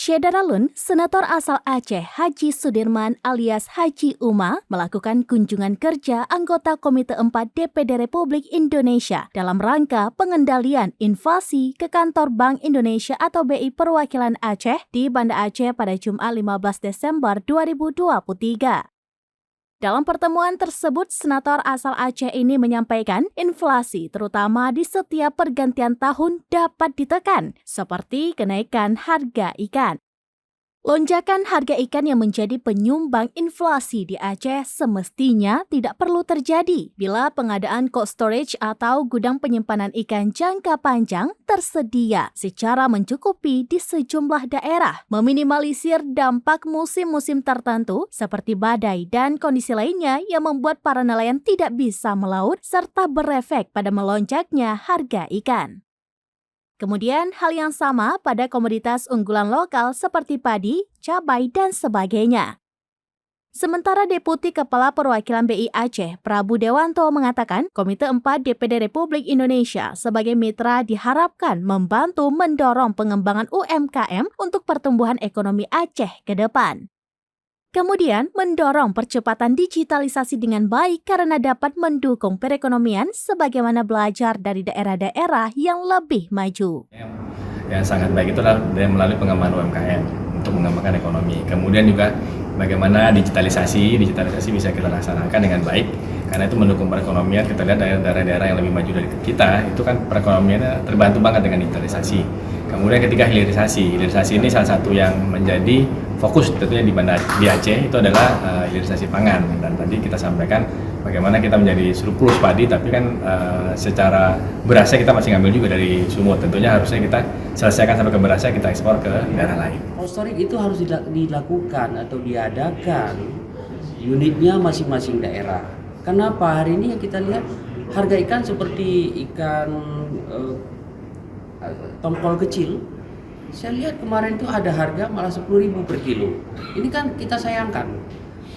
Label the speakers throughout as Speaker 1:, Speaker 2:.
Speaker 1: Syederalun, Senator asal Aceh Haji Sudirman alias Haji Uma melakukan kunjungan kerja anggota Komite 4 DPD Republik Indonesia dalam rangka pengendalian inflasi ke kantor Bank Indonesia atau BI Perwakilan Aceh di Banda Aceh pada Jumat 15 Desember 2023. Dalam pertemuan tersebut, Senator asal Aceh ini menyampaikan inflasi terutama di setiap pergantian tahun dapat ditekan, seperti kenaikan harga ikan. Lonjakan harga ikan yang menjadi penyumbang inflasi di Aceh semestinya tidak perlu terjadi bila pengadaan cold storage atau gudang penyimpanan ikan jangka panjang tersedia secara mencukupi di sejumlah daerah, meminimalisir dampak musim-musim tertentu seperti badai dan kondisi lainnya yang membuat para nelayan tidak bisa melaut serta berefek pada melonjaknya harga ikan. Kemudian hal yang sama pada komoditas unggulan lokal seperti padi, cabai, dan sebagainya. Sementara Deputi Kepala Perwakilan BI Aceh, Prabu Dewanto mengatakan Komite 4 DPD Republik Indonesia sebagai mitra diharapkan membantu mendorong pengembangan UMKM untuk pertumbuhan ekonomi Aceh ke depan. Kemudian, mendorong percepatan digitalisasi dengan baik karena dapat mendukung perekonomian sebagaimana belajar dari daerah-daerah yang lebih maju.
Speaker 2: Yang sangat baik itulah melalui pengembangan UMKM untuk mengembangkan ekonomi. Kemudian juga bagaimana digitalisasi bisa kita laksanakan dengan baik karena itu mendukung perekonomian. Kita lihat daerah-daerah yang lebih maju dari kita itu kan perekonomiannya terbantu banget dengan digitalisasi. Kemudian ketiga hilirisasi ini salah satu yang menjadi fokus tentunya di Aceh itu adalah hilirisasi pangan, dan tadi kita sampaikan bagaimana kita menjadi surplus padi tapi kan secara berasnya kita masih ngambil juga dari Sumut. Tentunya harusnya kita selesaikan sampai ke berasnya kita ekspor ke daerah lain.
Speaker 3: Cold storage itu harus dilakukan atau diadakan unitnya masing-masing daerah. Kenapa hari ini kita lihat harga ikan seperti ikan tongkol kecil, saya lihat kemarin itu ada harga malah 10.000 per kilo. Ini kan kita sayangkan.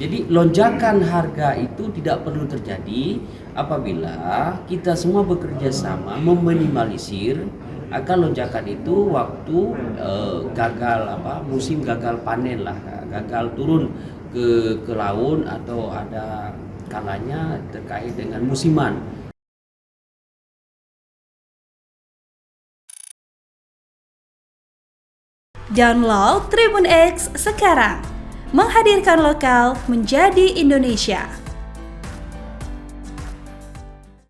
Speaker 3: Jadi lonjakan harga itu tidak perlu terjadi apabila kita semua bekerja sama meminimalisir akan lonjakan itu waktu musim gagal panen lah, gagal turun ke laut atau ada kalanya terkait dengan musiman.
Speaker 4: Download Tribun X sekarang, menghadirkan lokal menjadi Indonesia.